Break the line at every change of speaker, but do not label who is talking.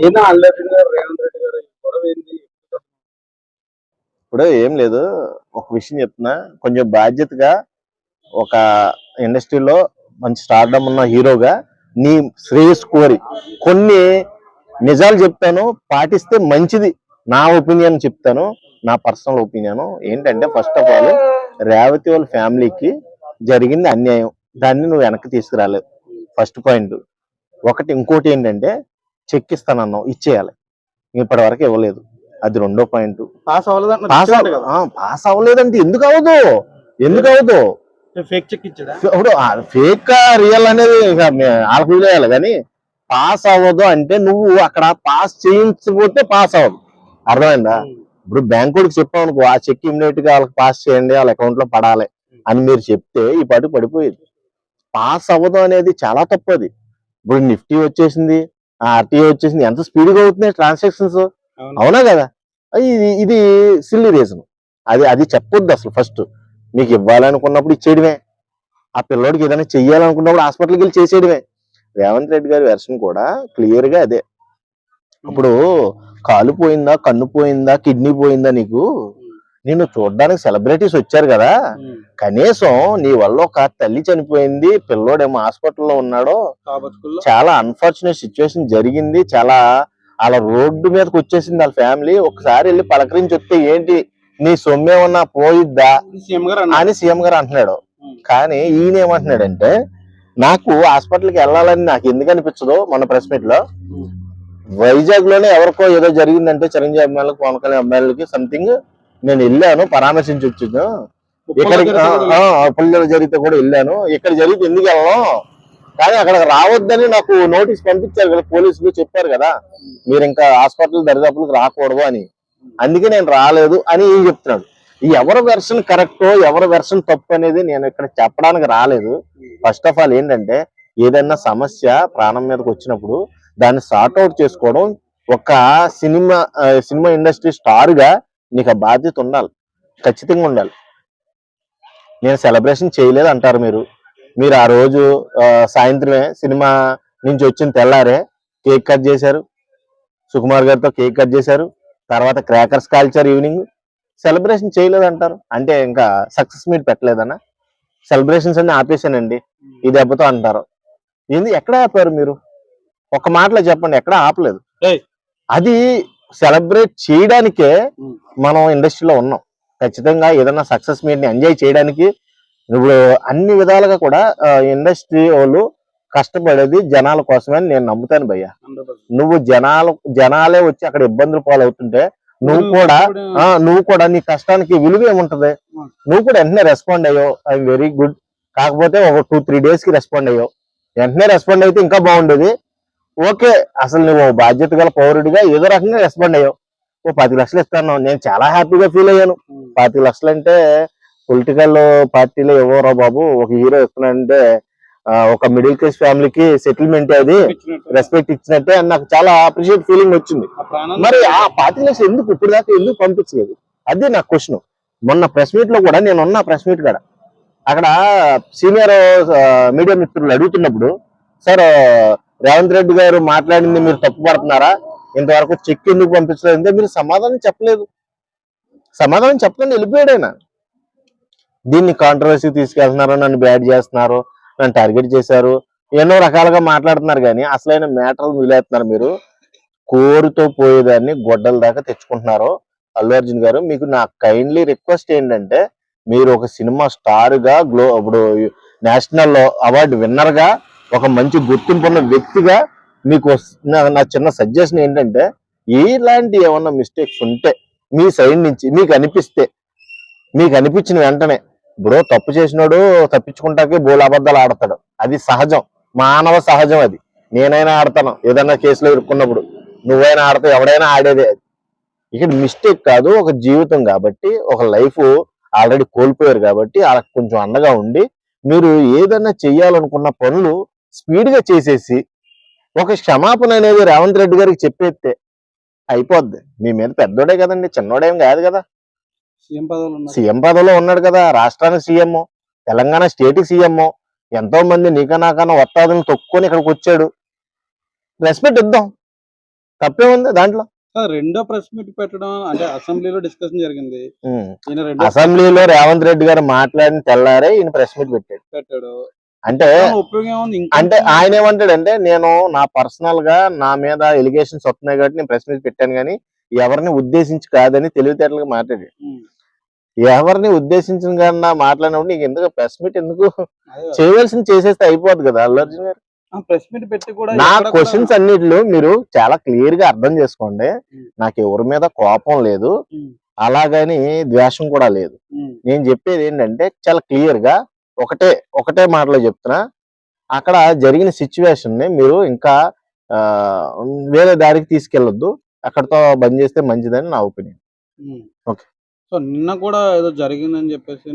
ఏదో అల్లర్జున్ గారు రేవంత్ రెడ్డి గారు గొడవ ఏంది?
ఇప్పుడు ఏం లేదు. ఒక విషయం చెప్తున్నా, కొంచెం బాధ్యతగా ఒక ఇండస్ట్రీలో మంచి స్టార్డమ్ ఉన్న హీరోగా నీ శ్రేయస్ కోరి కొన్ని నిజాలు చెప్తాను, పాటిస్తే మంచిది. నా ఒపీనియన్ చెప్తాను, నా పర్సనల్ ఒపీనియన్ ఏంటంటే, ఫస్ట్ ఆఫ్ ఆల్ రేవతి వాళ్ళ ఫ్యామిలీకి జరిగింది అన్యాయం, దాన్ని నువ్వు వెనక్కి తీసుకురాలేదు. ఫస్ట్ పాయింట్ ఒకటి. ఇంకోటి ఏంటంటే, చెక్ ఇస్తానన్నావు, ఇచ్చేయాలి, ఇప్పటి వరకు ఇవ్వలేదు. అది రెండో పాయింట్.
పాస్ అవ్వలేదు.
పాస్ అవ్వలేదంటే ఎందుకు అవ్వదు? ఎందుకు అవ్వదు?
ఫేక్ చెక్ ఇచ్చాడా?
ఇప్పుడు ఫేక్ రియల్ అనేది వాళ్ళకి వదిలేయాలి, కానీ పాస్ అవ్వదు అంటే నువ్వు అక్కడ పాస్ చేయించకపోతే పాస్ అవ్వదు. అర్థమైందా? ఇప్పుడు బ్యాంకుడికి చెప్పావు అనుకో, ఆ చెక్ ఇమ్మీడియట్ గా వాళ్ళకి పాస్ చేయండి, వాళ్ళ అకౌంట్ లో పడాలి అని మీరు చెప్తే ఈ పాటు పడిపోయేది. పాస్ అవ్వదు అనేది చాలా తప్పు. అది ఇప్పుడు నిఫ్టీ వచ్చేసింది, ఆర్టీఐ వచ్చేసింది, ఎంత స్పీడ్గా అవుతున్నాయి ట్రాన్సాక్షన్స్, అవునా కదా? ఇది సిల్లీ రీజన్. అది చెప్పొద్దు అసలు. ఫస్ట్ మీకు ఇవ్వాలనుకున్నప్పుడు ఇచ్చేయడమే, ఆ పిల్లోడికి ఏదైనా చెయ్యాలనుకున్నప్పుడు హాస్పిటల్కి వెళ్ళి చేసేయడమే. రేవంత్ రెడ్డి గారి వెర్షన్ కూడా క్లియర్ గా అదే. ఇప్పుడు కాలు పోయిందా, కన్ను పోయిందా, కిడ్నీ పోయిందా, నీకు నిన్ను చూడడానికి సెలబ్రిటీస్ వచ్చారు కదా, కనీసం నీ వల్ల ఒక తల్లి చనిపోయింది, పిల్లోడేమో హాస్పిటల్లో ఉన్నాడో, చాలా అన్ఫార్చునేట్ సిచ్యువేషన్ జరిగింది, చాలా అలా రోడ్డు మీదకి వచ్చేసింది వాళ్ళ ఫ్యామిలీ, ఒకసారి వెళ్ళి పలకరించి వస్తే ఏంటి నీ సొమ్మేమన్నా పోయిద్దా అని సీఎం గారు అంటున్నాడు. కానీ ఈయన ఏమంటున్నాడంటే, నాకు హాస్పిటల్కి వెళ్ళాలని నాకు ఎందుకు అనిపించదు. మన ప్రెస్ మీట్ లో వైజాగ్ లోనే ఎవరికో ఏదో జరిగిందంటే, చిరంజీవి అమ్మాయిలకు, పవన్ కళ్యాణ్ అమ్మాయిలకి సంథింగ్, నేను వెళ్ళాను, పరామర్శించి వచ్చాను, ఇక్కడికి పుల్లలు జరిగితే కూడా వెళ్ళాను, ఇక్కడ జరిగితే ఎందుకు వెళ్ళాను, కానీ అక్కడికి రావద్దని నాకు నోటీస్ పంపించారు కదా పోలీసులు, చెప్పారు కదా మీరు ఇంకా హాస్పిటల్ దరిదాపులకు రాకూడదు అని, అందుకే నేను రాలేదు అని ఏం చెప్తున్నాడు. ఎవరి వెర్షన్ కరెక్టో ఎవరి వెర్షన్ తప్పు అనేది నేను ఇక్కడ చెప్పడానికి రాలేదు. ఫస్ట్ ఆఫ్ ఆల్ ఏంటంటే, ఏదైనా సమస్య ప్రాణం మీదకి వచ్చినప్పుడు దాన్ని సార్ట్ అవుట్ చేసుకోవడం ఒక సినిమా ఇండస్ట్రీ స్టార్ గా నీకు ఆ బాధ్యత ఉండాలి, ఖచ్చితంగా ఉండాలి. నేను సెలబ్రేషన్ చేయలేదు అంటారు మీరు ఆ రోజు సాయంత్రమే సినిమా నుంచి వచ్చిన తెల్లారే కేక్ కట్ చేశారు, సుకుమార్ గారితో కేక్ కట్ చేశారు, తర్వాత క్రాకర్స్ కాల్చారు ఈవినింగ్. సెలబ్రేషన్ చేయలేదు అంటారు అంటే ఇంకా సక్సెస్ మీట్ పెట్టలేదన్నా, సెలబ్రేషన్స్ అన్ని ఆపేసానండి ఈ దెబ్బతో అంటారు. ఎక్కడ ఆపారు మీరు? ఒక మాటలో చెప్పండి, ఎక్కడ ఆపలేదు. అది సెలబ్రేట్ చేయడానికే మనం ఇండస్ట్రీలో ఉన్నాం. ఖచ్చితంగా ఏదైనా సక్సెస్ మీట్ ని ఎంజాయ్ చేయడానికి ఇప్పుడు అన్ని విధాలుగా కూడా ఇండస్ట్రీ వాళ్ళు కష్టపడేది జనాల కోసమే అని నేను నమ్ముతాను భయ్య. నువ్వు జనాలే వచ్చి అక్కడ ఇబ్బందులు పాలవుతుంటే నువ్వు కూడా నీ కష్టానికి విలువ ఏముంటది? నువ్వు కూడా వెంటనే రెస్పాండ్ అయ్యావు, ఐఎమ్ వెరీ గుడ్. కాకపోతే ఒక 2-3 days కి రెస్పాండ్ అయ్యావు. వెంటనే రెస్పాండ్ అయితే ఇంకా బాగుండేది. ఓకే, అసలు నువ్వు బాధ్యత గల పౌరుడిగా ఏదో రకంగా రెస్పాండ్ అయ్యావు. 10 లక్షలు ఇస్తాను, నేను చాలా హ్యాపీగా ఫీల్ అయ్యాను. 10 లక్షలు అంటే పొలిటికల్ పార్టీలో ఇవ్వరా బాబు, ఒక హీరో ఇస్తున్నాడంటే ఒక మిడిల్ క్లాస్ ఫ్యామిలీకి సెటిల్మెంట్, అది రెస్పెక్ట్ ఇచ్చినట్టే అని నాకు చాలా అప్రిషియేట్ ఫీలింగ్ వచ్చింది. మరి ఆ 10 లక్షలు ఎందుకు ఇప్పుడు దాకా ఎందుకు పంపించలేదు? అదే నా క్వశ్చన్. మొన్న ప్రెస్ మీట్ లో కూడా నేనున్న ప్రెస్ మీట్ కాడ అక్కడ సీనియర్ మీడియా మిత్రులు అడుగుతున్నప్పుడు, సార్ రేవంత్ రెడ్డి గారు మాట్లాడింది మీరు తప్పు పడుతున్నారా, ఇంతవరకు చెక్ ఎందుకు పంపించలేదు అంటే మీరు సమాధానం చెప్పలేదు. సమాధానం చెప్పకుండా వెళ్ళిపోయాడైనా. దీన్ని కాంట్రవర్సీ తీసుకెళ్తున్నారు, నన్ను బ్యాడ్ చేస్తున్నారు, నన్ను టార్గెట్ చేశారు, ఎన్నో రకాలుగా మాట్లాడుతున్నారు. కానీ అసలైన మ్యాటర్లు మిగిలేస్తున్నారు. మీరు కోరుతో పోయేదాన్ని గొడ్డల దాకా తెచ్చుకుంటున్నారు. అల్లు అర్జున్ గారు, మీకు నా కైండ్లీ రిక్వెస్ట్ ఏంటంటే, మీరు ఒక సినిమా స్టార్ గా ఇప్పుడు నేషనల్ అవార్డు విన్నర్ గా ఒక మంచి గుర్తింపు ఉన్న వ్యక్తిగా మీకు నా చిన్న సజెషన్ ఏంటంటే, ఇలాంటి ఏమన్నా మిస్టేక్స్ ఉంటే మీ సైడ్ నుంచి మీకు అనిపించిన వెంటనే, ఇప్పుడు తప్పు చేసినాడు తప్పించుకుంటాకే బోలు అబద్ధాలు ఆడతాడు, అది సహజం, మానవ సహజం. అది నేనైనా ఆడతాను, ఏదైనా కేసులో ఇరుక్కున్నప్పుడు నువ్వైనా ఆడతావు, ఎవడైనా ఆడేదే. ఇక్కడ మిస్టేక్ కాదు, ఒక జీవితం కాబట్టి, ఒక లైఫ్ ఆల్రెడీ కోల్పోయారు కాబట్టి వాళ్ళకి కొంచెం అండగా ఉండి, మీరు ఏదైనా చెయ్యాలనుకున్న పనులు స్పీడ్ గా చేసేసి ఒక క్షమాపణ అనేది రేవంత్ రెడ్డి గారికి చెప్పేస్తే అయిపోద్ది. మీ మీద పెద్దోడే కదండి, చిన్నోడేం కాదు కదా. సీఎం పదవిలో ఉన్నాడు కదా, రాష్ట్రానికి సీఎం, తెలంగాణ స్టేట్ సీఎం, ఎంతో మంది నీకనాకన్నా వత్తాదులను తొక్కుని ఇక్కడికి వచ్చాడు. రెస్పెక్ట్ ఇద్దాం. తప్పే ఉంది దాంట్లో.
రెండో ప్రెస్ మీట్ పెట్టడం అంటే అసెంబ్లీలో డిస్కషన్ జరిగింది.
ఉమ్.
ఈయన రెండో
అసెంబ్లీలో రేవంత్ రెడ్డి గారు మాట్లాడిన తెల్లారే ఈయన ప్రెస్ మీట్ పెట్టాడు.
పెట్టాడు.
అంటే
ఉపయోగం ఏముంది?
అంటే ఆయన ఏమంటాడంటే, నేను నా పర్సనల్ గా నా మీద ఎలిగేషన్స్ వస్తున్నాయి కాబట్టి నేను ప్రెస్ మీట్ పెట్టాను కానీ ఎవరిని ఉద్దేశించి కాదని తెలివితేటలుగా మాట్లాడాడు. ఎవరిని ఉద్దేశించిన కన్నా మాట్లాడినప్పుడు నీకు ఎందుకు ప్రెస్ మీట్ ఎందుకు? చేయవలసింది చేసేస్తే అయిపోద్ది కదా. అల్లు అర్జున్ గారు
ప్రెస్ మీట్ పెట్టి కూడా
నా క్వశ్చన్స్ అన్నిటిలో మీరు చాలా క్లియర్ గా అర్థం చేసుకోండి. నాకు ఎవరి మీద కోపం లేదు, అలాగని ద్వేషం కూడా లేదు. నేను చెప్పేది ఏంటంటే చాలా క్లియర్ గా ఒకటే మాటలో చెప్తున్నా. అక్కడ జరిగిన సిచ్యువేషన్ ని మీరు ఇంకా వేరే దారికి తీసుకెళ్లొద్దు, అక్కడతో బంద్ చేస్తే మంచిదని నా ఒపీనియన్.
సో నిన్న కూడా ఏదో జరిగిందని చెప్పేసి